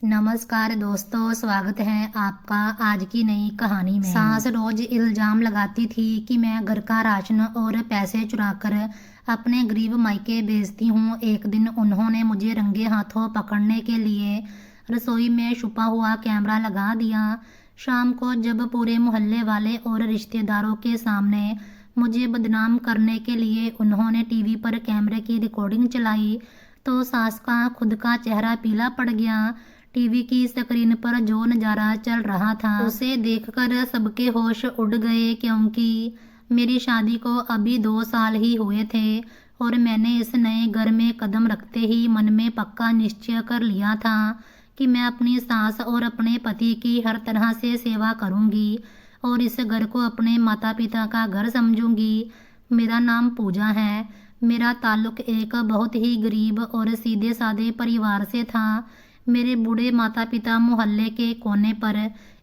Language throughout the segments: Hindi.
नमस्कार दोस्तों, स्वागत है आपका आज की नई कहानी में। सास रोज इल्जाम लगाती थी कि मैं घर का राशन और पैसे चुराकर अपने गरीब मायके भेजती हूँ। एक दिन उन्होंने मुझे रंगे हाथों पकड़ने के लिए रसोई में छुपा हुआ कैमरा लगा दिया। शाम को जब पूरे मोहल्ले वाले और रिश्तेदारों के सामने मुझे बदनाम करने के लिए उन्होंने टीवी पर कैमरे की रिकॉर्डिंग चलाई तो सास का खुद का चेहरा पीला पड़ गया। टीवी की स्क्रीन पर जो नज़ारा चल रहा था उसे देखकर सबके होश उड़ गए, क्योंकि मेरी शादी को अभी 2 साल ही हुए थे और मैंने इस नए घर में कदम रखते ही मन में पक्का निश्चय कर लिया था कि मैं अपनी सास और अपने पति की हर तरह से सेवा करूंगी और इस घर को अपने माता पिता का घर समझूंगी। मेरा नाम पूजा है। मेरा ताल्लुक एक बहुत ही गरीब और सीधे साधे परिवार से था। मेरे बूढ़े माता पिता मोहल्ले के कोने पर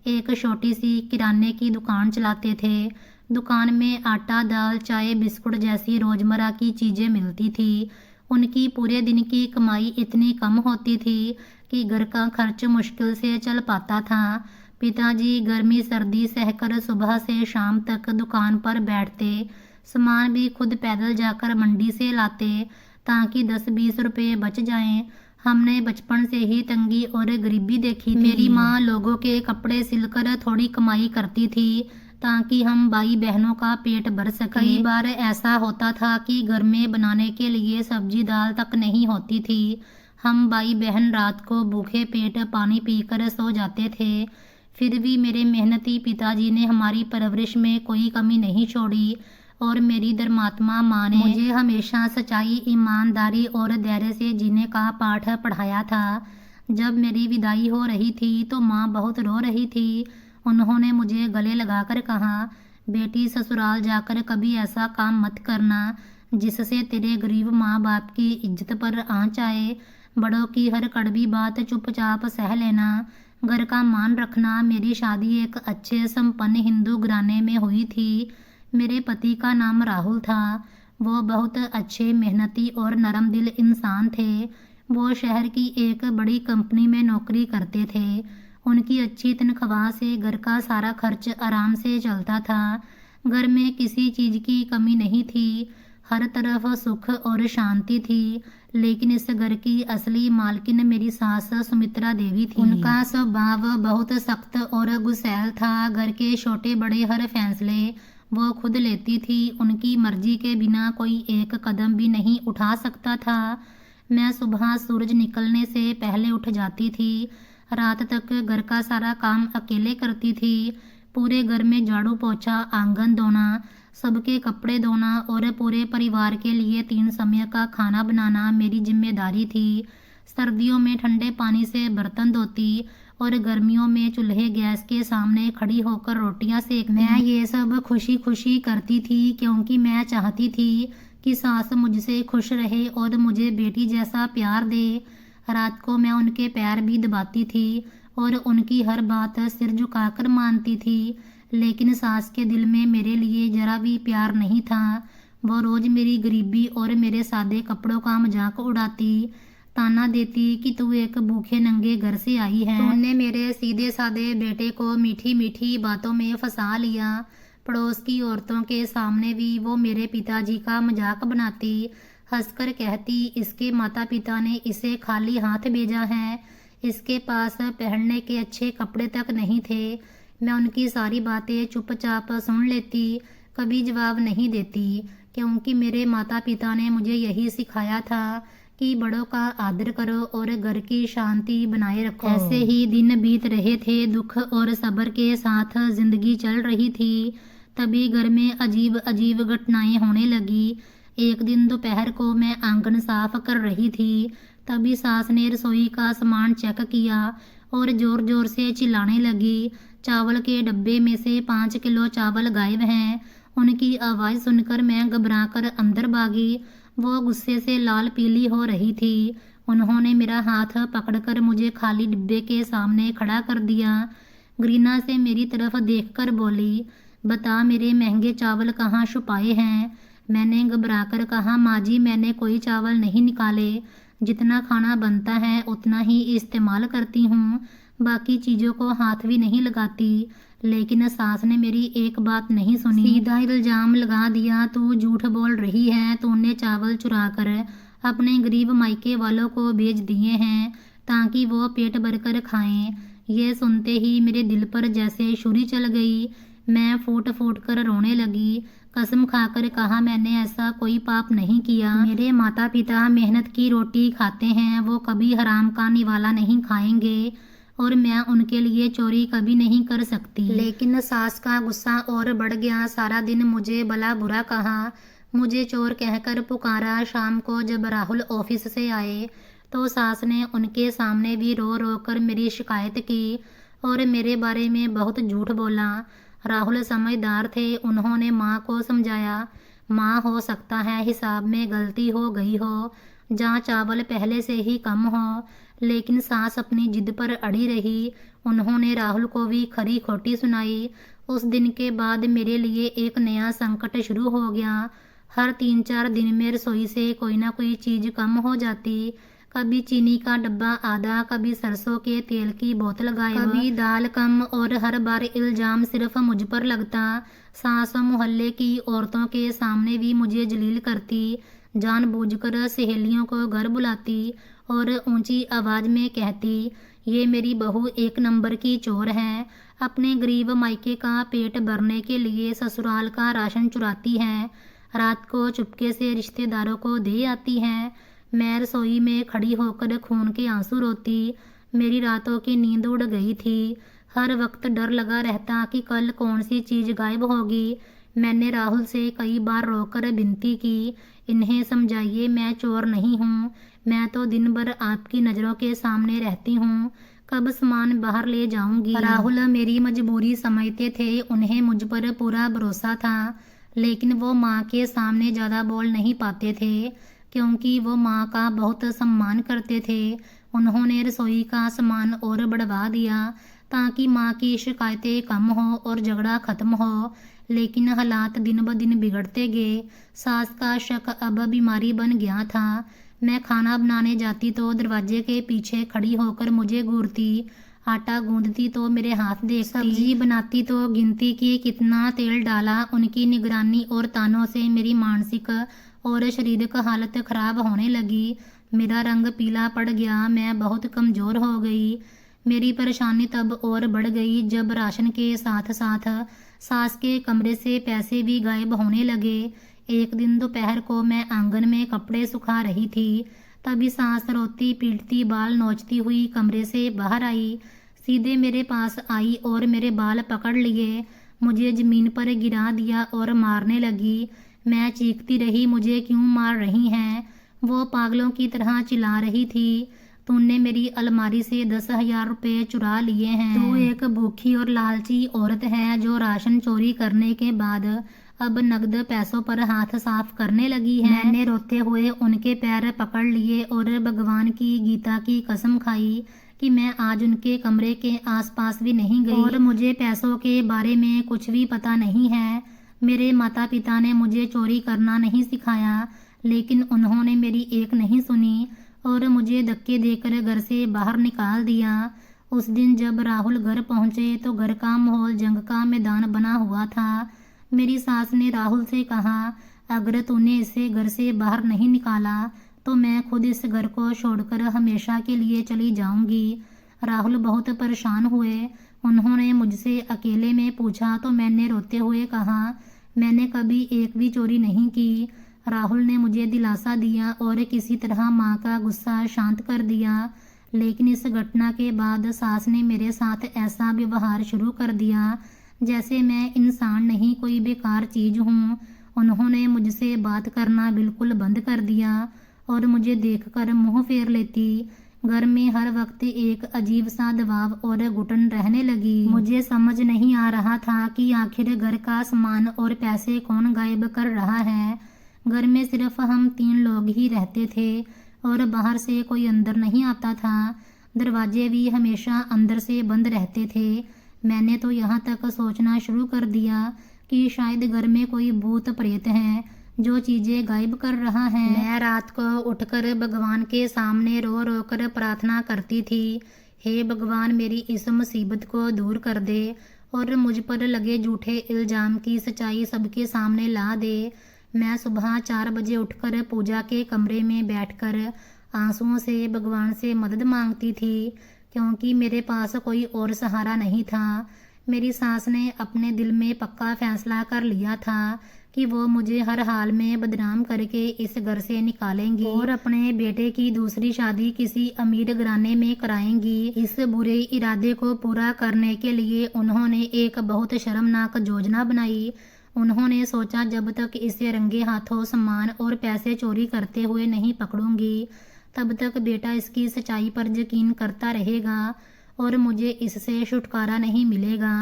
एक छोटी सी किराने की दुकान चलाते थे। दुकान में आटा, दाल, चाय, बिस्कुट जैसी रोजमर्रा की चीज़ें मिलती थी। उनकी पूरे दिन की कमाई इतनी कम होती थी कि घर का खर्च मुश्किल से चल पाता था। पिताजी गर्मी सर्दी सहकर सुबह से शाम तक दुकान पर बैठते। सामान भी खुद पैदल जाकर मंडी से लाते ताकि 10-20 रुपये बच जाएं। हमने बचपन से ही तंगी और गरीबी देखी थी। मेरी माँ लोगों के कपड़े सिलकर थोड़ी कमाई करती थी ताकि हम भाई बहनों का पेट भर सके। कई बार ऐसा होता था कि घर में बनाने के लिए सब्जी दाल तक नहीं होती थी। हम भाई बहन रात को भूखे पेट पानी पीकर सो जाते थे। फिर भी मेरे मेहनती पिताजी ने हमारी परवरिश में कोई कमी नहीं छोड़ी और मेरी धर्मात्मा माँ ने मुझे हमेशा सच्चाई, ईमानदारी और धैर्य से जीने का पाठ पढ़ाया था। जब मेरी विदाई हो रही थी तो माँ बहुत रो रही थी। उन्होंने मुझे गले लगाकर कहा, बेटी ससुराल जाकर कभी ऐसा काम मत करना जिससे तेरे गरीब माँ बाप की इज्जत पर आँच आए। बड़ों की हर कड़वी बात चुपचाप सह लेना, घर का मान रखना। मेरी शादी एक अच्छे संपन्न हिंदू घराने में हुई थी। मेरे पति का नाम राहुल था। वो बहुत अच्छे, मेहनती और नरम दिल इंसान थे। वो शहर की एक बड़ी कंपनी में नौकरी करते थे। उनकी अच्छी तनख्वाह से घर का सारा खर्च आराम से चलता था। घर में किसी चीज़ की कमी नहीं थी। हर तरफ सुख और शांति थी। लेकिन इस घर की असली मालकिन मेरी सास सुमित्रा देवी थी। उनका स्वभाव बहुत सख्त और गुस्सैल था। घर के छोटे बड़े हर फैसले वो खुद लेती थी। उनकी मर्जी के बिना कोई एक कदम भी नहीं उठा सकता था। मैं सुबह सूरज निकलने से पहले उठ जाती थी। रात तक घर का सारा काम अकेले करती थी। पूरे घर में झाड़ू पोछा, आंगन धोना, सबके कपड़े धोना और पूरे परिवार के लिए 3 समय का खाना बनाना मेरी जिम्मेदारी थी। सर्दियों में ठंडे पानी से बर्तन धोती और गर्मियों में चूल्हे गैस के सामने खड़ी होकर रोटियां सेकती। मैं ये सब खुशी खुशी करती थी क्योंकि मैं चाहती थी कि सास मुझसे खुश रहे और मुझे बेटी जैसा प्यार दे। रात को मैं उनके पैर भी दबाती थी और उनकी हर बात सिर झुकाकर मानती थी। लेकिन सास के दिल में मेरे लिए जरा भी प्यार नहीं था। वो रोज मेरी गरीबी और मेरे सादे कपड़ों का मजाक उड़ाती, ताना देती कि तू एक भूखे नंगे घर से आई है। तूने मेरे सीधे सादे बेटे को मीठी मीठी बातों में फंसा लिया। पड़ोस की औरतों के सामने भी वो मेरे पिताजी का मजाक बनाती, हंसकर कहती, इसके माता पिता ने इसे खाली हाथ भेजा है, इसके पास पहनने के अच्छे कपड़े तक नहीं थे। मैं उनकी सारी बातें चुपचाप सुन लेती, कभी जवाब नहीं देती, क्योंकि मेरे माता पिता ने मुझे यही सिखाया था कि बड़ों का आदर करो और घर की शांति बनाए रखो। ऐसे ही दिन बीत रहे थे। दुख और सब्र के साथ जिंदगी चल रही थी। तभी घर में अजीब अजीब घटनाएं होने लगी। एक दिन दोपहर को मैं आंगन साफ कर रही थी। तभी सास ने रसोई का सामान चेक किया और जोर जोर से चिल्लाने लगी, चावल के डब्बे में से 5 किलो चावल गायब हैं। उनकी आवाज़ सुनकर मैं घबराकर अंदर भागी। वो गुस्से से लाल पीली हो रही थी। उन्होंने मेरा हाथ पकड़कर मुझे खाली डिब्बे के सामने खड़ा कर दिया। ग्रीना से मेरी तरफ देखकर बोली, बता मेरे महंगे चावल कहाँ छुपाए हैं। मैंने घबराकर कहा, माँ जी मैंने कोई चावल नहीं निकाले। जितना खाना बनता है उतना ही इस्तेमाल करती हूँ, बाकी चीज़ों को हाथ भी नहीं लगाती। लेकिन सास ने मेरी एक बात नहीं सुनी। सीधा इल्ज़ाम लगा दिया, तू झूठ बोल रही है, तूने चावल चुरा कर अपने गरीब मायके वालों को बेच दिए हैं ताकि वो पेट भरकर खाएं। ये सुनते ही मेरे दिल पर जैसे छुरी चल गई। मैं फूट फूट कर रोने लगी। कसम खाकर कहा, मैंने ऐसा कोई पाप नहीं किया। मेरे माता पिता मेहनत की रोटी खाते हैं, वो कभी हराम का निवाला नहीं खाएंगे और मैं उनके लिए चोरी कभी नहीं कर सकती। लेकिन सास का गुस्सा और बढ़ गया। सारा दिन मुझे भला बुरा कहा, मुझे चोर कहकर पुकारा। शाम को जब राहुल ऑफिस से आए तो सास ने उनके सामने भी रो रो कर मेरी शिकायत की और मेरे बारे में बहुत झूठ बोला। राहुल समझदार थे, उन्होंने माँ को समझाया, माँ हो सकता है हिसाब में गलती हो गई हो, जहाँ चावल पहले से ही कम हो। लेकिन सास अपनी जिद पर अड़ी रही। उन्होंने राहुल को भी खरी खोटी सुनाई। उस दिन के बाद मेरे लिए एक नया संकट शुरू हो गया। हर 3-4 दिन में रसोई से कोई ना कोई चीज़ कम हो जाती। कभी चीनी का डब्बा आधा, कभी सरसों के तेल की बोतल गायब, कभी दाल कम, और हर बार इल्ज़ाम सिर्फ मुझ पर लगता। सास मोहल्ले की औरतों के सामने भी मुझे जलील करती, जानबूझकर सहेलियों को घर बुलाती और ऊंची आवाज़ में कहती, ये मेरी बहू 1 नंबर की चोर है, अपने गरीब मायके का पेट भरने के लिए ससुराल का राशन चुराती है, रात को चुपके से रिश्तेदारों को दे आती है। मैं रसोई में खड़ी होकर खून के आंसू रोती। मेरी रातों की नींद उड़ गई थी। हर वक्त डर लगा रहता कि कल कौन सी चीज़ गायब होगी। मैंने राहुल से कई बार रोकर विनती की, इन्हें समझाइए, मैं चोर नहीं हूँ, मैं तो दिन भर आपकी नज़रों के सामने रहती हूँ, कब सामान बाहर ले जाऊंगी। राहुल मेरी मजबूरी समझते थे, उन्हें मुझ पर पूरा भरोसा था, लेकिन वो माँ के सामने ज़्यादा बोल नहीं पाते थे क्योंकि वो माँ का बहुत सम्मान करते थे। उन्होंने रसोई का सामान और बढ़वा दिया ताकि माँ की शिकायतें कम हो और झगड़ा खत्म हो। लेकिन हालात दिन ब दिन बिगड़ते गए। सास का शक अब बीमारी बन गया था। मैं खाना बनाने जाती तो दरवाजे के पीछे खड़ी होकर मुझे घूरती, आटा गूंदती तो मेरे हाथ देखती, सब्जी बनाती तो गिनती कि कितना तेल डाला। उनकी निगरानी और तानों से मेरी मानसिक और शारीरिक हालत खराब होने लगी। मेरा रंग पीला पड़ गया, मैं बहुत कमज़ोर हो गई। मेरी परेशानी तब और बढ़ गई जब राशन के साथ साथ सास के कमरे से पैसे भी गायब होने लगे। एक दिन दोपहर को मैं आंगन में कपड़े सुखा रही थी, तभी सास रोती पीटती बाल नोचती हुई कमरे से बाहर आई, सीधे मेरे पास आई और मेरे बाल पकड़ लिए, मुझे ज़मीन पर गिरा दिया और मारने लगी। मैं चीखती रही, मुझे क्यों मार रही हैं? वो पागलों की तरह चिल्ला रही थी, तूने मेरी अलमारी से 10,000 रुपये चुरा लिए हैं। तू एक भूखी और लालची औरत है जो राशन चोरी करने के बाद अब नगद पैसों पर हाथ साफ करने लगी है। मैंने रोते हुए उनके पैर पकड़ लिए और भगवान की गीता की कसम खाई कि मैं आज उनके कमरे के आसपास भी नहीं गई और मुझे पैसों के बारे में कुछ भी पता नहीं है। मेरे माता पिता ने मुझे चोरी करना नहीं सिखाया, लेकिन उन्होंने मेरी एक नहीं सुनी और मुझे धक्के देकर घर से बाहर निकाल दिया। उस दिन जब राहुल घर पहुंचे तो घर का माहौल जंग का मैदान बना हुआ था। मेरी सास ने राहुल से कहा, अगर तूने इसे घर से बाहर नहीं निकाला तो मैं खुद इस घर को छोड़कर हमेशा के लिए चली जाऊंगी। राहुल बहुत परेशान हुए। उन्होंने मुझसे अकेले में पूछा तो मैंने रोते हुए कहा, मैंने कभी एक भी चोरी नहीं की। राहुल ने मुझे दिलासा दिया और किसी तरह माँ का गुस्सा शांत कर दिया। लेकिन इस घटना के बाद सास ने मेरे साथ ऐसा व्यवहार शुरू कर दिया जैसे मैं इंसान नहीं, कोई बेकार चीज़ हूँ। उन्होंने मुझसे बात करना बिल्कुल बंद कर दिया और मुझे देखकर मुंह फेर लेती। घर में हर वक्त एक अजीब सा दबाव और घुटन रहने लगी। मुझे समझ नहीं आ रहा था कि आखिर घर का सामान और पैसे कौन गायब कर रहा है। घर में सिर्फ हम 3 लोग ही रहते थे और बाहर से कोई अंदर नहीं आता था। दरवाजे भी हमेशा अंदर से बंद रहते थे। मैंने तो यहाँ तक सोचना शुरू कर दिया कि शायद घर में कोई भूत प्रेत है जो चीजें गायब कर रहा है। मैं रात को उठकर भगवान के सामने रो रो कर प्रार्थना करती थी, हे भगवान मेरी इस मुसीबत को दूर कर दे और मुझ पर लगे झूठे इल्जाम की सच्चाई सबके सामने ला दे। मैं सुबह 4 बजे उठकर पूजा के कमरे में बैठकर आंसुओं से भगवान से मदद मांगती थी, क्योंकि मेरे पास कोई और सहारा नहीं था। मेरी सास ने अपने दिल में पक्का फैसला कर लिया था कि वो मुझे हर हाल में बदनाम करके इस घर से निकालेंगी और अपने बेटे की दूसरी शादी किसी अमीर घराने में कराएंगी। इस बुरे इरादे को पूरा करने के लिए उन्होंने एक बहुत शर्मनाक योजना बनाई। उन्होंने सोचा, जब तक इसे रंगे हाथों सामान और पैसे चोरी करते हुए नहीं पकड़ूंगी, तब तक बेटा इसकी सच्चाई पर यकीन करता रहेगा और मुझे इससे छुटकारा नहीं मिलेगा।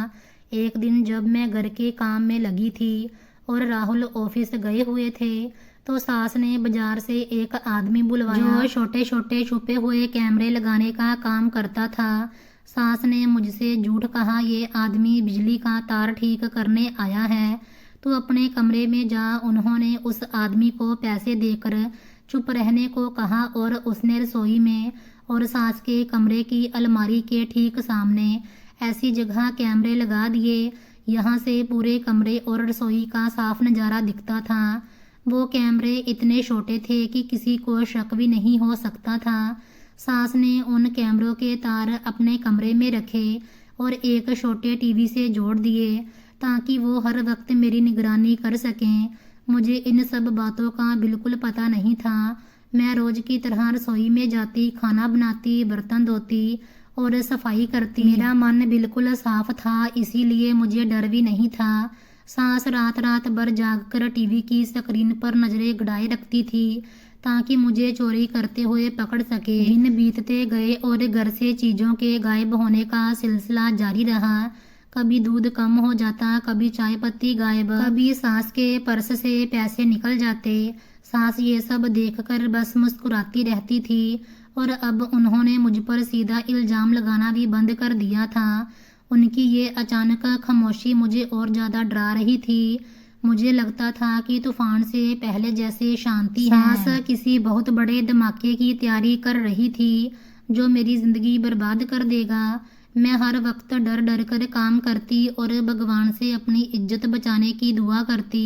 एक दिन जब मैं घर के काम में लगी थी और राहुल ऑफिस गए हुए थे, तो सास ने बाजार से एक आदमी बुलवाया जो छोटे छोटे छुपे हुए कैमरे लगाने का काम करता था। सास ने मुझसे झूठ कहा, ये आदमी बिजली का तार ठीक करने आया है, तू अपने कमरे में जा। उन्होंने उस आदमी को पैसे देकर चुप रहने को कहा और उसने रसोई में और सास के कमरे की अलमारी के ठीक सामने ऐसी जगह कैमरे लगा दिए, यहाँ से पूरे कमरे और रसोई का साफ नज़ारा दिखता था। वो कैमरे इतने छोटे थे कि किसी को शक भी नहीं हो सकता था। सास ने उन कैमरों के तार अपने कमरे में रखे और एक छोटे टीवी से जोड़ दिए ताकि वो हर वक्त मेरी निगरानी कर सकें। मुझे इन सब बातों का बिल्कुल पता नहीं था। मैं रोज की तरह रसोई में जाती, खाना बनाती, बर्तन धोती और सफाई करती। मेरा मन बिल्कुल साफ था, इसीलिए मुझे डर भी नहीं था। सास रात रात भर जागकर टीवी की स्क्रीन पर नजरें गड़ाए रखती थी ताकि मुझे चोरी करते हुए पकड़ सके। दिन बीतते गए और घर से चीज़ों के गायब होने का सिलसिला जारी रहा। कभी दूध कम हो जाता, कभी चाय पत्ती गायब, कभी सास के पर्स से पैसे निकल जाते। सास ये सब देखकर बस मुस्कुराती रहती थी और अब उन्होंने मुझ पर सीधा इल्ज़ाम लगाना भी बंद कर दिया था। उनकी ये अचानक खामोशी मुझे और ज़्यादा डरा रही थी। मुझे लगता था कि तूफान से पहले जैसे शांति है। सास किसी बहुत बड़े धमाके की तैयारी कर रही थी जो मेरी ज़िंदगी बर्बाद कर देगा। मैं हर वक्त डर डर कर काम करती और भगवान से अपनी इज्जत बचाने की दुआ करती।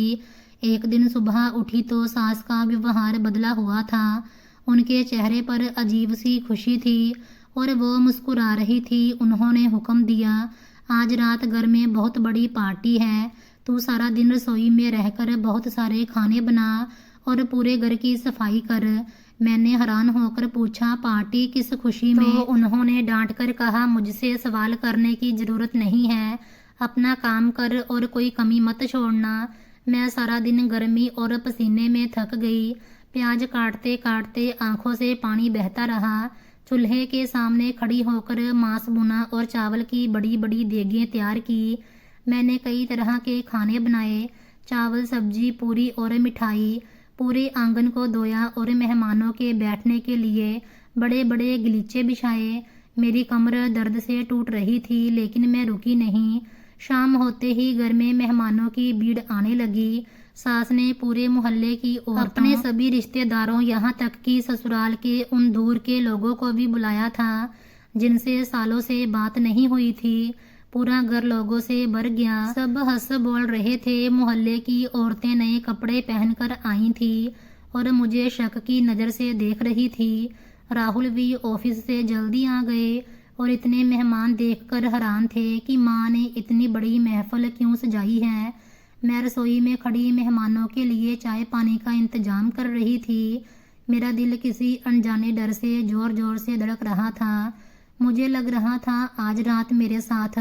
एक दिन सुबह उठी तो सास का व्यवहार बदला हुआ था। उनके चेहरे पर अजीब सी खुशी थी और वो मुस्कुरा रही थी। उन्होंने हुक्म दिया, आज रात घर में बहुत बड़ी पार्टी है, तू सारा दिन रसोई में रहकर बहुत सारे खाने बना और पूरे घर की सफाई कर। मैंने हैरान होकर पूछा, पार्टी किस खुशी में? तो उन्होंने डांट कर कहा, मुझसे सवाल करने की ज़रूरत नहीं है, अपना काम कर और कोई कमी मत छोड़ना। मैं सारा दिन गर्मी और पसीने में थक गई। प्याज काटते काटते आंखों से पानी बहता रहा। चूल्हे के सामने खड़ी होकर मांस भुना और चावल की बड़ी बड़ी देगें तैयार की। मैंने कई तरह के खाने बनाए, चावल, सब्जी, पूरी और मिठाई। पूरे आंगन को धोया और मेहमानों के बैठने के लिए बड़े बड़े गलीचे बिछाए। मेरी कमर दर्द से टूट रही थी, लेकिन मैं रुकी नहीं। शाम होते ही घर में मेहमानों की भीड़ आने लगी। सास ने पूरे मोहल्ले की औरतों, अपने सभी रिश्तेदारों, यहाँ तक कि ससुराल के उन दूर के लोगों को भी बुलाया था जिनसे सालों से बात नहीं हुई थी। पूरा घर लोगों से भर गया। सब हंस बोल रहे थे। मोहल्ले की औरतें नए कपड़े पहनकर आई थी और मुझे शक की नज़र से देख रही थी। राहुल भी ऑफिस से जल्दी आ गए और इतने मेहमान देखकर हैरान थे कि माँ ने इतनी बड़ी महफिल क्यों सजाई है। मैं रसोई में खड़ी मेहमानों के लिए चाय पानी का इंतजाम कर रही थी। मेरा दिल किसी अनजाने डर से जोर जोर से धड़क रहा था। मुझे लग रहा था आज रात मेरे साथ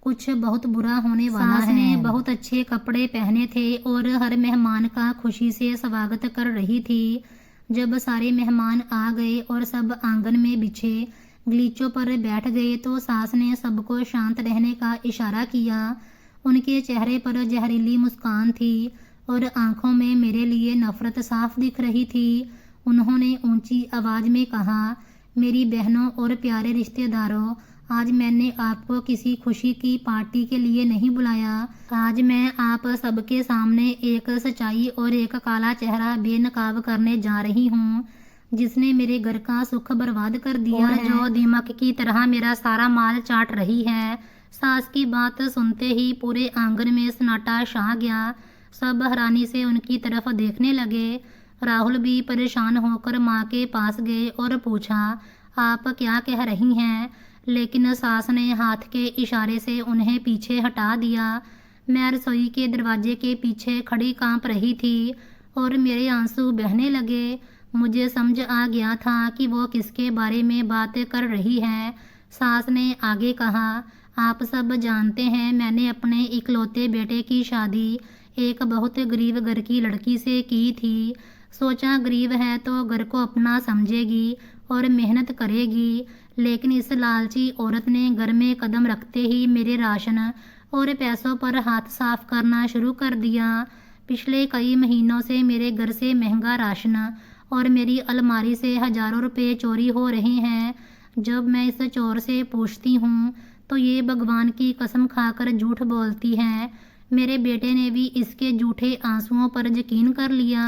कुछ बहुत बुरा होने वाला है। सास ने बहुत अच्छे कपड़े पहने थे और हर मेहमान का खुशी से स्वागत कर रही थी। जब सारे मेहमान आ गए और सब आंगन में बिछे गलीचों पर बैठ गए तो सास ने सबको शांत रहने का इशारा किया। उनके चेहरे पर जहरीली मुस्कान थी और आंखों में मेरे लिए नफरत साफ दिख रही थी। उन्होंने ऊंची आवाज में कहा, मेरी बहनों और प्यारे रिश्तेदारों, आज मैंने आपको किसी खुशी की पार्टी के लिए नहीं बुलाया। आज मैं आप सबके सामने एक सच्चाई और एक काला चेहरा बेनकाब करने जा रही हूँ, जिसने मेरे घर का सुख बर्बाद कर दिया है, जो दीमक की तरह मेरा सारा माल चाट रही है। सास की बात सुनते ही पूरे आंगन में सन्नाटा छा गया। सब हैरानी से उनकी तरफ देखने लगे। राहुल भी परेशान होकर माँ के पास गए और पूछा, आप क्या कह रही हैं? लेकिन सास ने हाथ के इशारे से उन्हें पीछे हटा दिया। मैं रसोई के दरवाजे के पीछे खड़ी कांप रही थी और मेरे आंसू बहने लगे। मुझे समझ आ गया था कि वो किसके बारे में बात कर रही है। सास ने आगे कहा, आप सब जानते हैं मैंने अपने इकलौते बेटे की शादी एक बहुत गरीब घर की लड़की से की थी। सोचा गरीब है तो घर को अपना समझेगी और मेहनत करेगी, लेकिन इस लालची औरत ने घर में कदम रखते ही मेरे राशन और पैसों पर हाथ साफ करना शुरू कर दिया। पिछले कई महीनों से मेरे घर से महंगा राशन और मेरी अलमारी से हजारों रुपए चोरी हो रहे हैं। जब मैं इस चोर से पूछती हूँ तो ये भगवान की कसम खाकर झूठ बोलती है। मेरे बेटे ने भी इसके झूठे आंसुओं पर यकीन कर लिया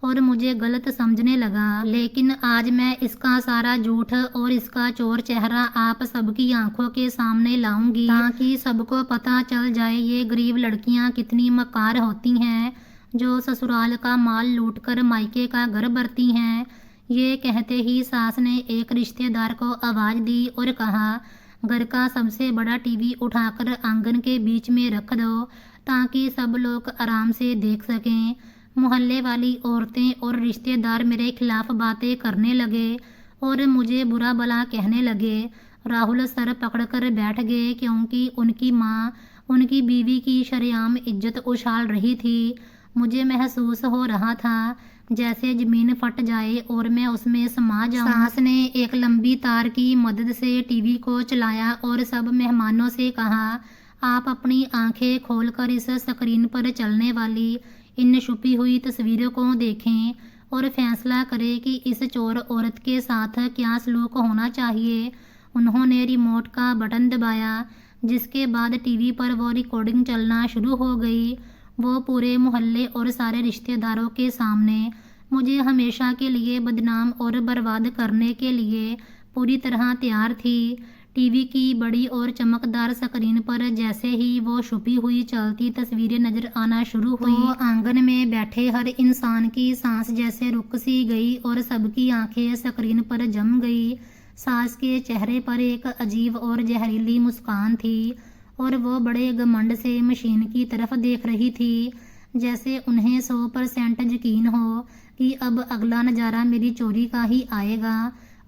और मुझे गलत समझने लगा। लेकिन आज मैं इसका सारा झूठ और इसका चोर चेहरा आप सबकी आंखों के सामने लाऊंगी, ताकि सबको पता चल जाए ये गरीब लड़कियां कितनी मकार होती हैं, जो ससुराल का माल लूटकर मायके का घर भरती हैं। ये कहते ही सास ने एक रिश्तेदार को आवाज़ दी और कहा, घर का सबसे बड़ा टीवी उठाकर आंगन के बीच में रख दो ताकि सब लोग आराम से देख सकें। मोहल्ले वाली औरतें और रिश्तेदार मेरे खिलाफ बातें करने लगे और मुझे बुरा भला कहने लगे। राहुल सर पकड़कर बैठ गए क्योंकि उनकी माँ उनकी बीवी की शरेआम इज्जत उछाल रही थी। मुझे महसूस हो रहा था जैसे जमीन फट जाए और मैं उसमें समा जाऊं। सास ने एक लंबी तार की मदद से टीवी को चलाया और सब मेहमानों से कहा, आप अपनी आंखें खोलकर इस स्क्रीन पर चलने वाली इन छुपी हुई तस्वीरों को देखें और फैसला करें कि इस चोर औरत के साथ क्या सलूक होना चाहिए। उन्होंने रिमोट का बटन दबाया, जिसके बाद टीवी पर वो रिकॉर्डिंग चलना शुरू हो गई। वो पूरे मोहल्ले और सारे रिश्तेदारों के सामने मुझे हमेशा के लिए बदनाम और बर्बाद करने के लिए पूरी तरह तैयार थी। टीवी की बड़ी और चमकदार स्क्रीन पर जैसे ही वो छुपी हुई चलती तस्वीरें नजर आना शुरू हुई, तो आंगन में बैठे हर इंसान की सांस जैसे रुक सी गई और सबकी आंखें स्क्रीन पर जम गई। सास के चेहरे पर एक अजीब और जहरीली मुस्कान थी और वो बड़े घमंड से मशीन की तरफ देख रही थी, जैसे उन्हें 100% यकीन हो कि अब अगला नज़ारा मेरी चोरी का ही आएगा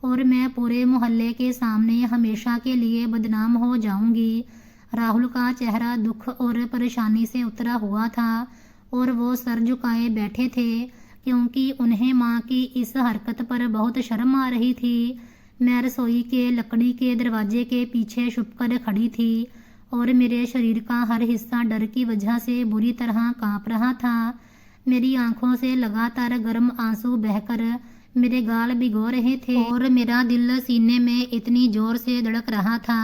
और मैं पूरे मोहल्ले के सामने हमेशा के लिए बदनाम हो जाऊंगी। राहुल का चेहरा दुख और परेशानी से उतरा हुआ था और वो सर झुकाए बैठे थे क्योंकि उन्हें माँ की इस हरकत पर बहुत शर्म आ रही थी। मैं रसोई के लकड़ी के दरवाजे के पीछे छुपकर खड़ी थी और मेरे शरीर का हर हिस्सा डर की वजह से बुरी तरह कांप रहा था। मेरी आंखों से लगातार गर्म आंसू बहकर मेरे गाल भिगो रहे थे और मेरा दिल सीने में इतनी जोर से धड़क रहा था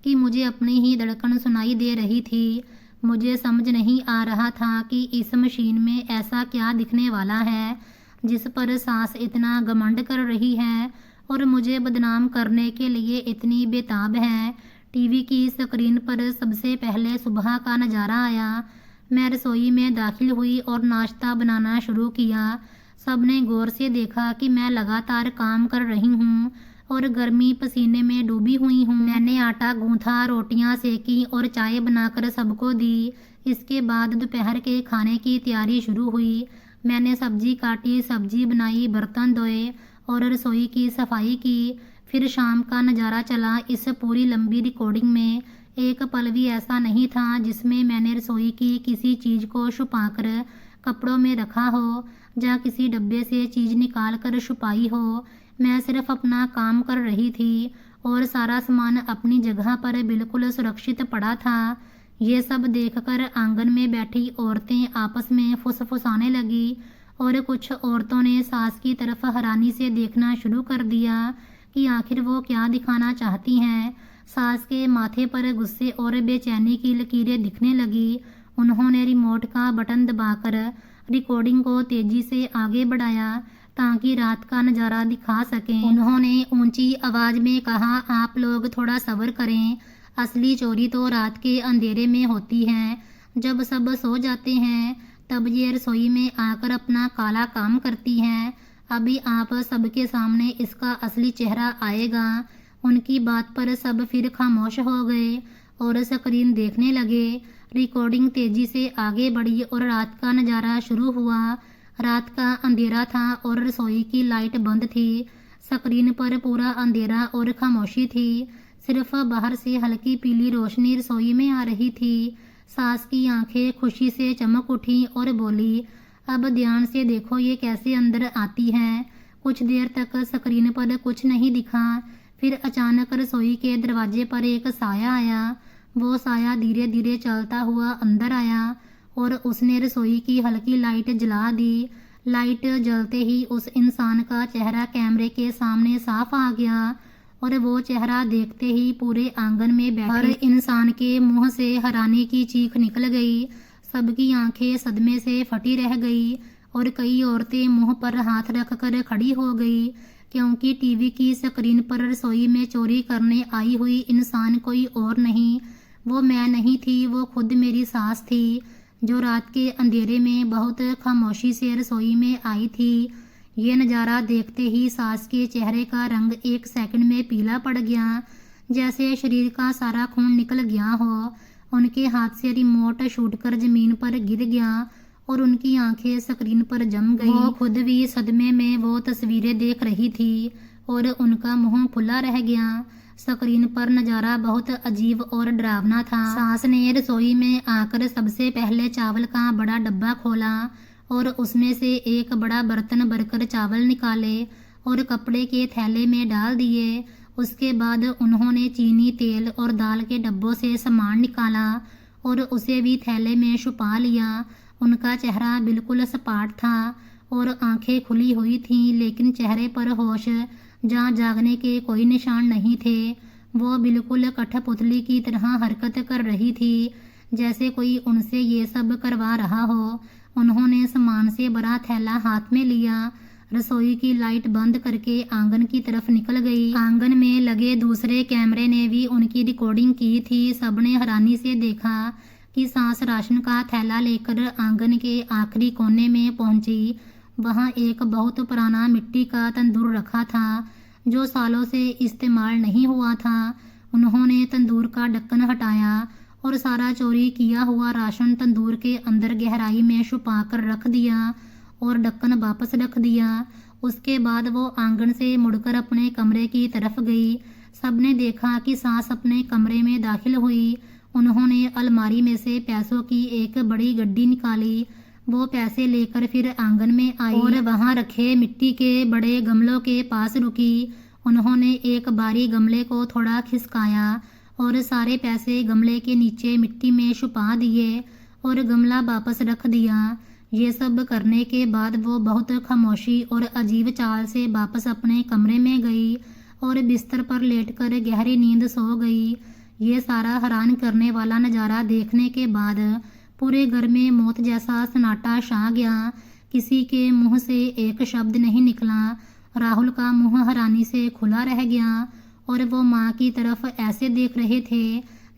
कि मुझे अपनी ही धड़कन सुनाई दे रही थी। मुझे समझ नहीं आ रहा था कि इस मशीन में ऐसा क्या दिखने वाला है जिस पर सास इतना घमंड कर रही है और मुझे बदनाम करने के लिए इतनी बेताब है। टीवी की स्क्रीन पर सबसे पहले सुबह का नज़ारा आया। मैं रसोई में दाखिल हुई और नाश्ता बनाना शुरू किया। सबने गौर से देखा कि मैं लगातार काम कर रही हूँ और गर्मी पसीने में डूबी हुई हूँ। मैंने आटा गूंथा, रोटियाँ सेकी और चाय बनाकर सबको दी। इसके बाद दोपहर के खाने की तैयारी शुरू हुई। मैंने सब्जी काटी, सब्जी बनाई, बर्तन धोए और रसोई की सफाई की। फिर शाम का नज़ारा चला। इस पूरी लंबी रिकॉर्डिंग में एक पल भी ऐसा नहीं था जिसमें मैंने रसोई की किसी चीज़ को छुपाकर कपड़ों में रखा हो या किसी डब्बे से चीज़ निकाल कर छुपाई हो। मैं सिर्फ अपना काम कर रही थी और सारा सामान अपनी जगह पर बिल्कुल सुरक्षित पड़ा था। ये सब देखकर आंगन में बैठी औरतें आपस में फुसफुसाने लगी और कुछ औरतों ने सास की तरफ हैरानी से देखना शुरू कर दिया कि आखिर वो क्या दिखाना चाहती हैं। सास के माथे पर गुस्से और बेचैनी की लकीरें दिखने लगी। उन्होंने रिमोट का बटन दबाकर रिकॉर्डिंग को तेजी से आगे बढ़ाया ताकि रात का नज़ारा दिखा सकें। उन्होंने ऊंची आवाज में कहा, आप लोग थोड़ा सब्र करें, असली चोरी तो रात के अंधेरे में होती है। जब सब सो जाते हैं तब ये रसोई में आकर अपना काला काम करती हैं। अभी आप सबके सामने इसका असली चेहरा आएगा। उनकी बात पर सब फिर खामोश हो गए और स्क्रीन देखने लगे। रिकॉर्डिंग तेजी से आगे बढ़ी और रात का नज़ारा शुरू हुआ। रात का अंधेरा था और रसोई की लाइट बंद थी। स्क्रीन पर पूरा अंधेरा और खामोशी थी। सिर्फ बाहर से हल्की पीली रोशनी रसोई में आ रही थी। सास की आंखें खुशी से चमक उठी और बोली, अब ध्यान से देखो ये कैसे अंदर आती है। कुछ देर तक स्क्रीन पर कुछ नहीं दिखा। फिर अचानक रसोई के दरवाजे पर एक साया आया। वो साया धीरे धीरे चलता हुआ अंदर आया और उसने रसोई की हल्की लाइट जला दी। लाइट जलते ही उस इंसान का चेहरा कैमरे के सामने साफ आ गया और वो चेहरा देखते ही पूरे आंगन में बैठे इंसान के मुंह से हैरानी की चीख निकल गई। सबकी आंखें सदमे से फटी रह गई और कई औरतें मुंह पर हाथ रखकर खड़ी हो गई, क्योंकि टीवी की स्क्रीन पर रसोई में चोरी करने आई हुई इंसान कोई और नहीं, वो मैं नहीं थी, वो खुद मेरी सास थी, जो रात के अंधेरे में बहुत खामोशी से रसोई में आई थी। ये नज़ारा देखते ही सास के चेहरे का रंग एक सेकंड में पीला पड़ गया, जैसे शरीर का सारा खून निकल गया हो। उनके हाथ से रिमोट छूटकर जमीन पर गिर गया और उनकी आंखें स्क्रीन पर जम गई। वो खुद भी सदमे में वो तस्वीरें देख रही थी और उनका मुंह खुला रह गया। स्क्रीन पर नज़ारा बहुत अजीब और डरावना था। सास ने रसोई में आकर सबसे पहले चावल का बड़ा डब्बा खोला और उसमें से एक बड़ा बर्तन भरकर चावल निकाले और कपड़े के थैले में डाल दिए। उसके बाद उन्होंने चीनी, तेल और दाल के डब्बों से सामान निकाला और उसे भी थैले में छुपा लिया। उनका चेहरा बिल्कुल सपाट था और आंखें खुली हुई थीं, लेकिन चेहरे पर होश जहाँ जागने के कोई निशान नहीं थे। वो बिल्कुल कठपुतली की तरह हरकत कर रही थी, जैसे कोई उनसे ये सब करवा रहा हो। उन्होंने सामान से भरा थैला हाथ में लिया, रसोई की लाइट बंद करके आंगन की तरफ निकल गई। आंगन में लगे दूसरे कैमरे ने भी उनकी रिकॉर्डिंग की थी। सबने हैरानी से देखा कि सास राशन का थैला लेकर आंगन के आखिरी कोने में पहुंची। वहां एक बहुत पुराना मिट्टी का तंदूर रखा था जो सालों से इस्तेमाल नहीं हुआ था। उन्होंने तंदूर का ढक्कन हटाया और सारा चोरी किया हुआ राशन तंदूर के अंदर गहराई में छुपा कर रख दिया और ढक्कन वापस रख दिया। उसके बाद वो आंगन से मुड़कर अपने कमरे की तरफ गई। सबने देखा कि सास अपने कमरे में दाखिल हुई। उन्होंने अलमारी में से पैसों की एक बड़ी गड्डी निकाली। वो पैसे लेकर फिर आंगन में आई और वहां रखे मिट्टी के बड़े गमलों के पास रुकी। उन्होंने एक बारी गमले को थोड़ा खिसकाया और सारे पैसे गमले के नीचे मिट्टी में छुपा दिए और गमला वापस रख दिया। ये सब करने के बाद वो बहुत खामोशी और अजीब चाल से वापस अपने कमरे में गई और बिस्तर पर लेटकर गहरी नींद सो गई। ये सारा हैरान करने वाला नज़ारा देखने के बाद पूरे घर में मौत जैसा सन्नाटा छा गया। किसी के मुंह से एक शब्द नहीं निकला। राहुल का मुंह हैरानी से खुला रह गया और वो माँ की तरफ ऐसे देख रहे थे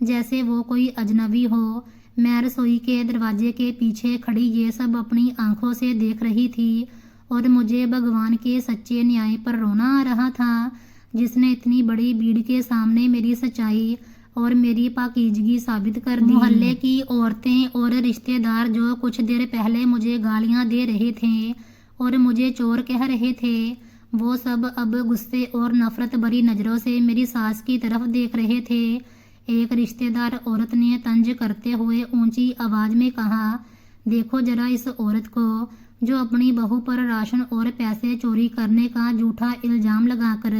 जैसे वो कोई अजनबी हो। मैं रसोई के दरवाजे के पीछे खड़ी ये सब अपनी आंखों से देख रही थी और मुझे भगवान के सच्चे न्याय पर रोना आ रहा था, जिसने इतनी बड़ी भीड़ के सामने मेरी सच्चाई और मेरी पाकीज़गी साबित कर दी। मोहल्ले की औरतें और रिश्तेदार जो कुछ देर पहले मुझे गालियां दे रहे थे और मुझे चोर कह रहे थे, वो सब अब गुस्से और नफरत भरी नज़रों से मेरी सास की तरफ देख रहे थे। एक रिश्तेदार औरत ने तंज करते हुए ऊंची आवाज में कहा, देखो जरा इस औरत को जो अपनी बहू पर राशन और पैसे चोरी करने का झूठा इल्जाम लगाकर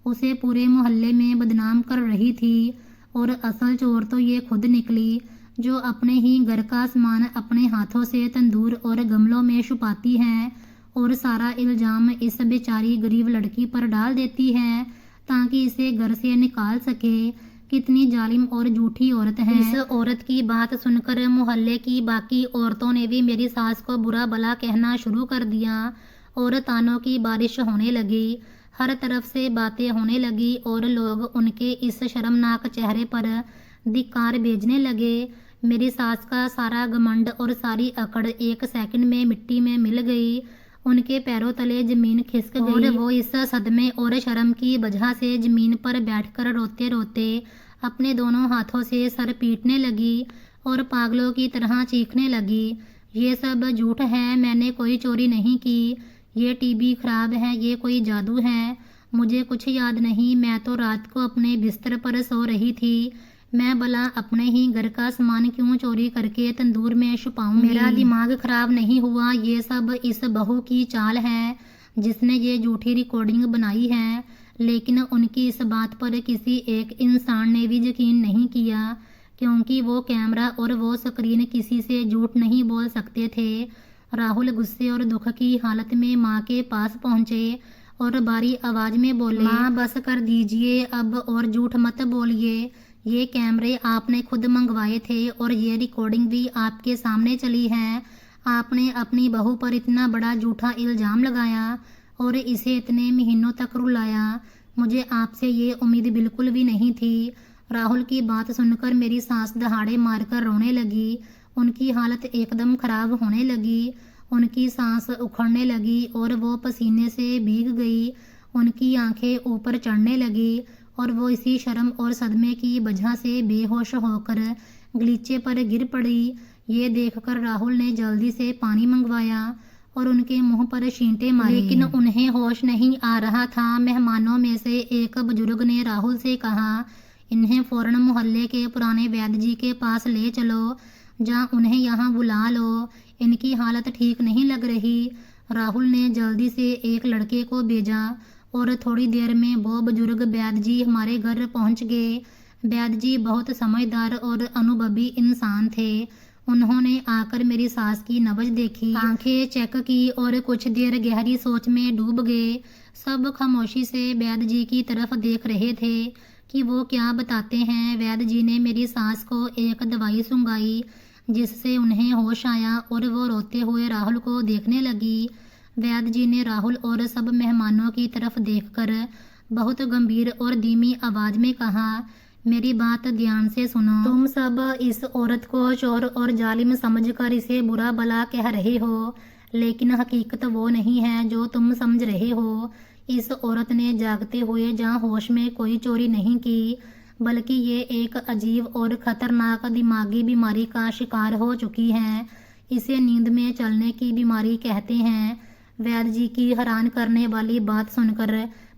उसे पूरे मोहल्ले में बदनाम कर रही थी, और असल चोर तो ये खुद निकली जो अपने ही घर का सामान अपने हाथों से तंदूर और गमलों में छुपाती है और सारा इल्जाम इस बेचारी गरीब लड़की पर डाल देती है ताकि इसे घर से निकाल सके, कितनी जालिम और झूठी औरत है। इस औरत की बात सुनकर मोहल्ले की बाकी औरतों ने भी मेरी सास को बुरा भला कहना शुरू कर दिया और तानों की बारिश होने लगी। हर तरफ से बातें होने लगी और लोग उनके इस शर्मनाक चेहरे पर धिक्कार भेजने लगे। मेरी सास का सारा घमंड और सारी अकड़ एक सेकंड में मिट्टी में मिल गई। उनके पैरों तले जमीन खिसक गई और वो इस सदमे और शर्म की वजह से जमीन पर बैठकर रोते रोते अपने दोनों हाथों से सर पीटने लगी और पागलों की तरह चीखने लगी। ये सब झूठ है, मैंने कोई चोरी नहीं की, ये टीवी खराब है, ये कोई जादू है, मुझे कुछ याद नहीं, मैं तो रात को अपने बिस्तर पर सो रही थी, मैं भला अपने ही घर का सामान क्यों चोरी करके तंदूर में छुपाऊंगी। मेरा दिमाग खराब नहीं हुआ, ये सब इस बहू की चाल है जिसने ये झूठी रिकॉर्डिंग बनाई है। लेकिन उनकी इस बात पर किसी एक इंसान ने भी यकीन नहीं किया, क्योंकि वो कैमरा और वो स्क्रीन किसी से झूठ नहीं बोल सकते थे। राहुल गुस्से और दुख की हालत में माँ के पास पहुँचे और भारी आवाज में बोले, माँ बस कर दीजिए अब और झूठ मत बोलिए, ये कैमरे आपने खुद मंगवाए थे और ये रिकॉर्डिंग भी आपके सामने चली है। आपने अपनी बहू पर इतना बड़ा झूठा इल्ज़ाम लगाया और इसे इतने महीनों तक रुलाया, मुझे आपसे ये उम्मीद बिल्कुल भी नहीं थी। राहुल की बात सुनकर मेरी सास दहाड़े मारकर रोने लगी। उनकी हालत एकदम खराब होने लगी, उनकी सांस उखड़ने लगी और वो पसीने से भीग गई। उनकी आंखें ऊपर चढ़ने लगी और वो इसी शर्म और सदमे की वजह से बेहोश होकर गलीचे पर गिर पड़ी। ये देखकर राहुल ने जल्दी से पानी मंगवाया और उनके मुंह पर छींटे मारे, लेकिन उन्हें होश नहीं आ रहा था। मेहमानों में से एक बुजुर्ग ने राहुल से कहा, इन्हें फौरन मोहल्ले के पुराने वैद्य जी के पास ले चलो, जहाँ उन्हें यहाँ बुला लो, इनकी हालत ठीक नहीं लग रही। राहुल ने जल्दी से एक लड़के को भेजा और थोड़ी देर में वो बुजुर्ग वैद्य जी हमारे घर पहुँच गए। वैद्य जी बहुत समझदार और अनुभवी इंसान थे। उन्होंने आकर मेरी सास की नब्ज देखी, आंखें चेक की और कुछ देर गहरी सोच में डूब गए। सब खामोशी से वैद्य जी की तरफ देख रहे थे कि वो क्या बताते हैं। वैद्य जी ने मेरी सास को एक दवाई सुंघाई जिससे उन्हें होश आया और वो रोते हुए राहुल को देखने लगी। वैद्य जी ने राहुल और सब मेहमानों की तरफ देखकर बहुत गंभीर और धीमी आवाज में कहा, मेरी बात ध्यान से सुनो, तुम सब इस औरत को चोर और जालिम समझकर इसे बुरा भला कह रहे हो, लेकिन हकीकत वो नहीं है जो तुम समझ रहे हो। इस औरत ने जागते हुए जहाँ होश में कोई चोरी नहीं की, बल्कि ये एक अजीब और खतरनाक दिमागी बीमारी का शिकार हो चुकी है। इसे नींद में चलने की बीमारी कहते हैं। वैद्य जी की हैरान करने वाली बात सुनकर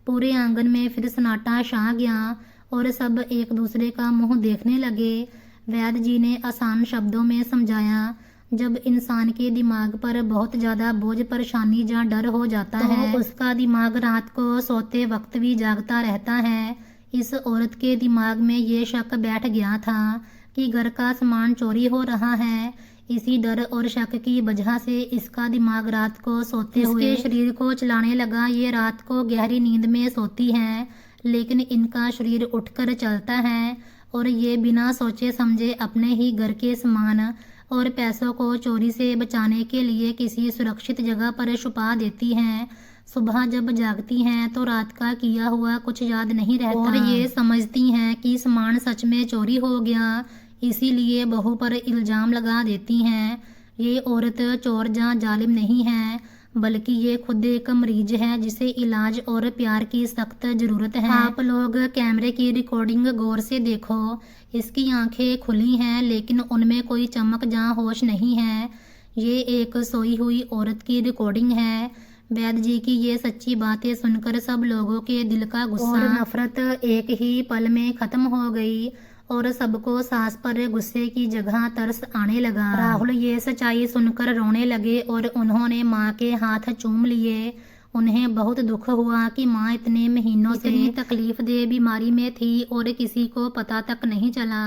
पूरे आंगन में फिर सन्नाटा छा गया और सब एक दूसरे का मुंह देखने लगे। वैद्य जी ने आसान शब्दों में समझाया, जब इंसान के दिमाग पर बहुत ज़्यादा बोझ, परेशानी या डर हो जाता है, उसका दिमाग रात को सोते वक्त भी जागता रहता है। इस औरत के दिमाग में ये शक बैठ गया था कि घर का सामान चोरी हो रहा है। इसी डर और शक की वजह से इसका दिमाग रात को सोते हुए इसके शरीर को चलाने लगा। ये रात को गहरी नींद में सोती हैं, लेकिन इनका शरीर उठकर चलता है और ये बिना सोचे समझे अपने ही घर के सामान और पैसों को चोरी से बचाने के लिए किसी सुरक्षित जगह पर छुपा देती हैं। सुबह जब जागती हैं तो रात का किया हुआ कुछ याद नहीं रहता और ये समझती हैं कि सामान सच में चोरी हो गया, इसीलिए बहू पर इल्ज़ाम लगा देती हैं। ये औरत चोर या जालिम नहीं है, बल्कि ये खुद एक मरीज है जिसे इलाज और प्यार की सख्त ज़रूरत है। आप लोग कैमरे की रिकॉर्डिंग गौर से देखो, इसकी आंखें खुली हैं लेकिन उनमें कोई चमक या होश नहीं है। ये एक सोई हुई औरत की रिकॉर्डिंग है। वैद्य जी की ये सच्ची बातें सुनकर सब लोगों के दिल का गुस्सा और नफरत एक ही पल में खत्म हो गई और सबको सास पर गुस्से की जगह तरस आने लगा। राहुल ये सच्चाई सुनकर रोने लगे और उन्होंने माँ के हाथ चूम लिए। उन्हें बहुत दुख हुआ कि माँ इतने महीनों से तकलीफ दे बीमारी में थी और किसी को पता तक नहीं चला।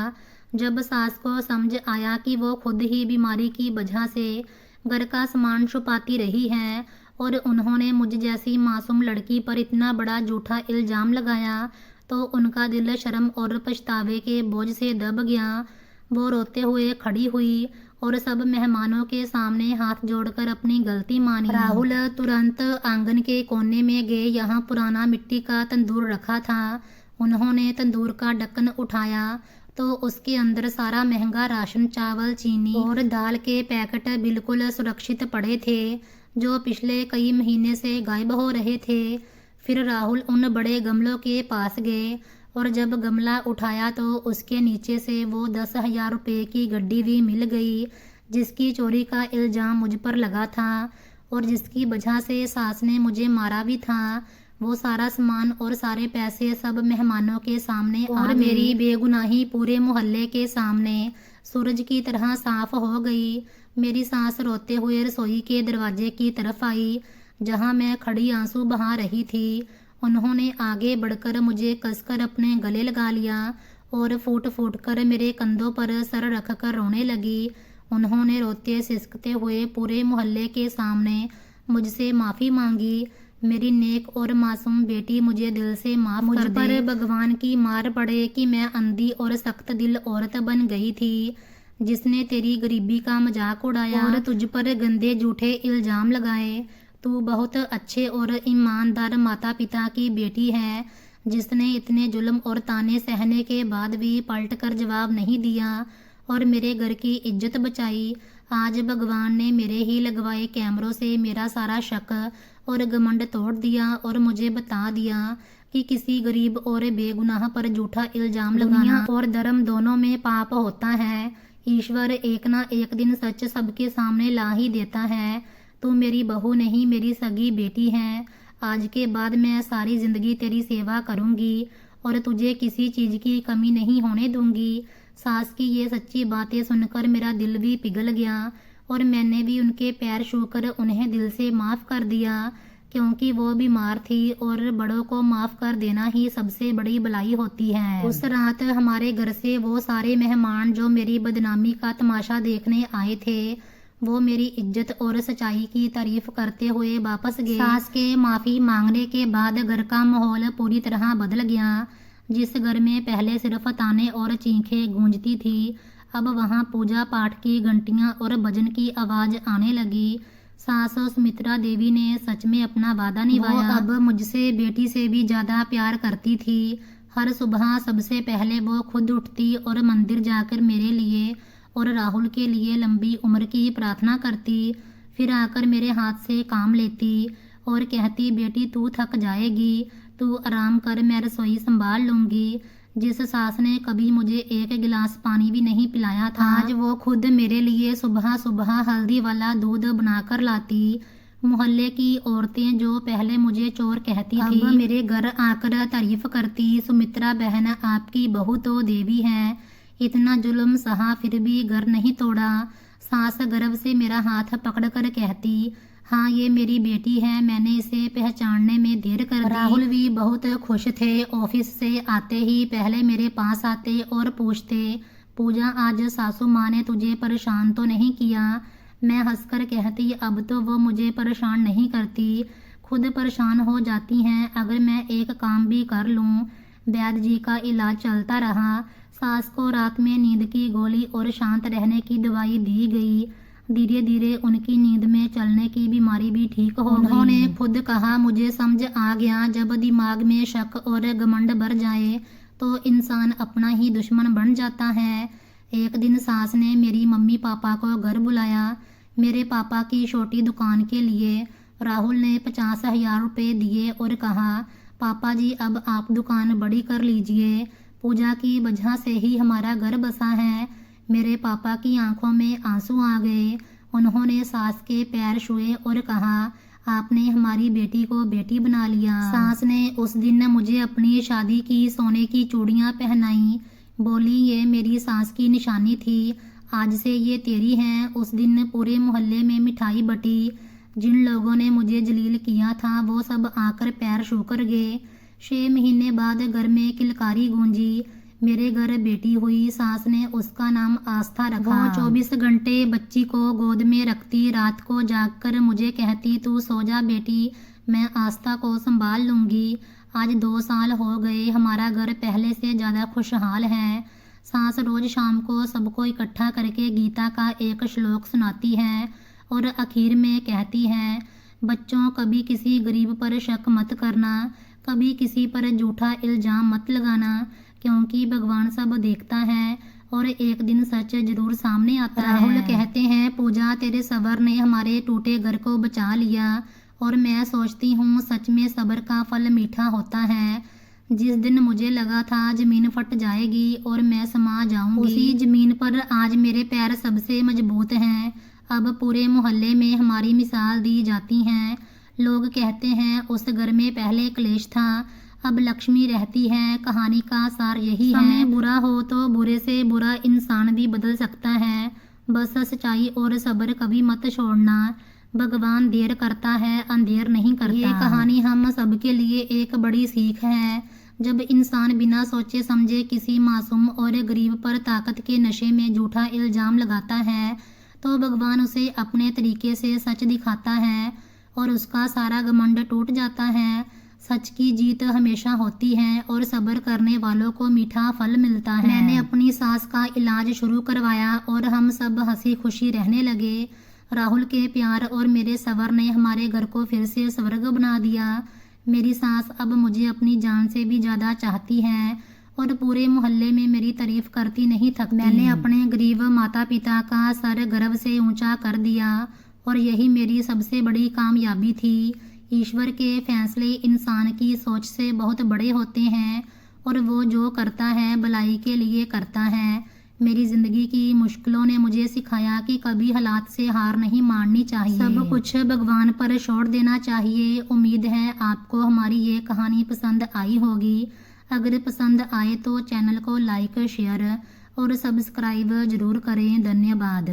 जब सास को समझ आया कि वो खुद ही बीमारी की वजह से घर का सामान छुपाती रही है और उन्होंने मुझ जैसी मासूम लड़की पर इतना बड़ा झूठा इल्ज़ाम लगाया, तो उनका दिल शर्म और पछतावे के बोझ से दब गया। वो रोते हुए खड़ी हुई और सब मेहमानों के सामने हाथ जोड़कर अपनी गलती मानी। राहुल तुरंत आंगन के कोने में गए। यहाँ पुराना मिट्टी का तंदूर रखा था। उन्होंने तंदूर का ढक्कन उठाया तो उसके अंदर सारा महंगा राशन, चावल, चीनी और दाल के पैकेट बिल्कुल सुरक्षित पड़े थे, जो पिछले कई महीने से गायब हो रहे थे। फिर राहुल उन बड़े गमलों के पास गए और जब गमला उठाया तो उसके नीचे से वो 10,000 रुपये की गड्डी भी मिल गई, जिसकी चोरी का इल्ज़ाम मुझ पर लगा था और जिसकी वजह से सास ने मुझे मारा भी था। वो सारा सामान और सारे पैसे सब मेहमानों के सामने और मेरी बेगुनाही पूरे मोहल्ले के सामने सूरज की तरह साफ हो गई। मेरी सास रोते हुए रसोई के दरवाजे की तरफ आई, जहां मैं खड़ी आंसू बहा रही थी। उन्होंने आगे बढ़कर मुझे कसकर अपने गले लगा लिया और फूट फूट कर मेरे कंधों पर सर रखकर रोने लगी। उन्होंने रोते सिसकते हुए पूरे मोहल्ले के सामने मुझसे माफ़ी मांगी। मेरी नेक और मासूम बेटी, मुझे दिल से माफ़ कर दे। मुझ पर भगवान की मार पड़े कि मैं अंधी और सख्त दिल औरत बन गई थी, जिसने तेरी गरीबी का मजाक उड़ाया और तुझ पर गंदे झूठे इल्ज़ाम लगाए। तू बहुत अच्छे और ईमानदार माता पिता की बेटी है, जिसने इतने जुल्म और ताने सहने के बाद भी पलट कर जवाब नहीं दिया और मेरे घर की इज्जत बचाई। आज भगवान ने मेरे ही लगवाए कैमरों से मेरा सारा शक और घमंड तोड़ दिया और मुझे बता दिया कि किसी गरीब और बेगुनाह पर झूठा इल्ज़ाम लगाना और धर्म दोनों में पाप होता है। ईश्वर एक ना एक दिन सच सबके सामने ला ही देता है। तू मेरी बहू नहीं, मेरी सगी बेटी है। आज के बाद मैं सारी ज़िंदगी तेरी सेवा करूँगी और तुझे किसी चीज़ की कमी नहीं होने दूँगी। सास की ये सच्ची बातें सुनकर मेरा दिल भी पिघल गया और मैंने भी उनके पैर छूकर उन्हें दिल से माफ़ कर दिया, क्योंकि वो बीमार थी और बड़ों को माफ़ कर देना ही सबसे बड़ी भलाई होती है। उस रात हमारे घर से वो सारे मेहमान जो मेरी बदनामी का तमाशा देखने आए थे, वो मेरी इज्जत और सच्चाई की तारीफ करते हुए वापस गए। सास के माफ़ी मांगने के बाद घर का माहौल पूरी तरह बदल गया। जिस घर में पहले सिर्फ ताने और चीखें गूंजती थी, अब वहाँ पूजा पाठ की घंटियाँ और भजन की आवाज़ आने लगी। सास सुमित्रा देवी ने सच में अपना वादा निभाया। अब मुझसे बेटी से भी ज़्यादा प्यार करती थी। हर सुबह सबसे पहले वो खुद उठती और मंदिर जाकर मेरे लिए और राहुल के लिए लंबी उम्र की प्रार्थना करती। फिर आकर मेरे हाथ से काम लेती और कहती, बेटी तू थक जाएगी, तू आराम कर, मैं रसोई संभाल लूँगी। जिस सास ने कभी मुझे एक गिलास पानी भी नहीं पिलाया था, आज वो खुद मेरे लिए सुबह सुबह हल्दी वाला दूध बनाकर लाती। मोहल्ले की औरतें जो पहले मुझे चोर कहती थी, अब मेरे घर आकर तारीफ करती, सुमित्रा बहन आपकी बहू तो देवी है। इतना जुल्म सहा फिर भी घर नहीं तोड़ा। सास गर्व से मेरा हाथ पकड़कर कहती, हाँ ये मेरी बेटी है, मैंने इसे पहचानने में देर कर दी। राहुल भी बहुत खुश थे। ऑफिस से आते ही पहले मेरे पास आते और पूछते, पूजा आज सासू माँ ने तुझे परेशान तो नहीं किया? मैं हंसकर कहती, अब तो वो मुझे परेशान नहीं करती, खुद परेशान हो जाती हैं अगर मैं एक काम भी कर लूँ। वैद्य जी का इलाज चलता रहा। सास को रात में नींद की गोली और शांत रहने की दवाई दी गई। धीरे धीरे उनकी नींद में चलने की बीमारी भी ठीक हो गई। उन्होंने खुद कहा, मुझे समझ आ गया, जब दिमाग में शक और घमंड भर जाए तो इंसान अपना ही दुश्मन बन जाता है। एक दिन सास ने मेरी मम्मी पापा को घर बुलाया। मेरे पापा की छोटी दुकान के लिए राहुल ने 50,000 रुपये दिए और कहा, पापा जी अब आप दुकान बड़ी कर लीजिए, पूजा की वजह से ही हमारा घर बसा है। मेरे पापा की आंखों में आंसू आ गए। उन्होंने सास के पैर छुए और कहा, आपने हमारी बेटी को बेटी बना लिया। सास ने उस दिन मुझे अपनी शादी की सोने की चूड़ियाँ पहनाई। बोली, ये मेरी सास की निशानी थी, आज से ये तेरी हैं। उस दिन पूरे मोहल्ले में मिठाई बटी। जिन लोगों ने मुझे जलील किया था वो सब आकर पैर छूकर गए। 6 महीने बाद घर में किलकारी गूंजी। मेरे घर बेटी हुई। सास ने उसका नाम आस्था रखा। वो 24 घंटे बच्ची को गोद में रखती। रात को जागकर मुझे कहती, तू सो जा बेटी, मैं आस्था को संभाल लूँगी। आज 2 साल हो गए, हमारा घर पहले से ज़्यादा खुशहाल है। सास रोज शाम को सबको इकट्ठा करके गीता का एक श्लोक सुनाती है और आखिर में कहती है, बच्चों कभी किसी गरीब पर शक मत करना, कभी किसी पर झूठा इल्ज़ाम मत लगाना, क्योंकि भगवान सब देखता है और एक दिन सच जरूर सामने आता है। राहुल कहते हैं, पूजा तेरे सबर ने हमारे टूटे घर को बचा लिया और मैं सोचती हूँ सच में सब्र का फल मीठा होता है। जिस दिन मुझे लगा था जमीन फट जाएगी और मैं समा जाऊंगी, उसी जमीन पर आज मेरे पैर सबसे मजबूत हैं। अब पूरे मोहल्ले में हमारी मिसाल दी जाती है। लोग कहते हैं उस घर में पहले क्लेश था, अब लक्ष्मी रहती है। कहानी का सार यही है, समय बुरा हो तो बुरे से बुरा इंसान भी बदल सकता है। बस सच्चाई और सब्र कभी मत छोड़ना। भगवान देर करता है, अंधेर नहीं करता। ये कहानी हम सबके लिए एक बड़ी सीख है। जब इंसान बिना सोचे समझे किसी मासूम और गरीब पर ताकत के नशे में झूठा इल्ज़ाम लगाता है तो भगवान उसे अपने तरीके से सच दिखाता है और उसका सारा घमंड टूट जाता है। सच की जीत हमेशा होती है और सब्र करने वालों को मीठा फल मिलता है। मैंने अपनी सास का इलाज शुरू करवाया और हम सब हंसी खुशी रहने लगे। राहुल के प्यार और मेरे सब्र ने हमारे घर को फिर से स्वर्ग बना दिया। मेरी सास अब मुझे अपनी जान से भी ज़्यादा चाहती है और पूरे मोहल्ले में मेरी तारीफ करती नहीं थकती। मैंने अपने गरीब माता पिता का सर गर्व से ऊंचा कर दिया और यही मेरी सबसे बड़ी कामयाबी थी। ईश्वर के फैसले इंसान की सोच से बहुत बड़े होते हैं और वो जो करता है भलाई के लिए करता है। मेरी ज़िंदगी की मुश्किलों ने मुझे सिखाया कि कभी हालात से हार नहीं माननी चाहिए, सब कुछ भगवान पर छोड़ देना चाहिए। उम्मीद है आपको हमारी ये कहानी पसंद आई होगी। अगर पसंद आए तो चैनल को लाइक, शेयर और सब्सक्राइब ज़रूर करें। धन्यवाद।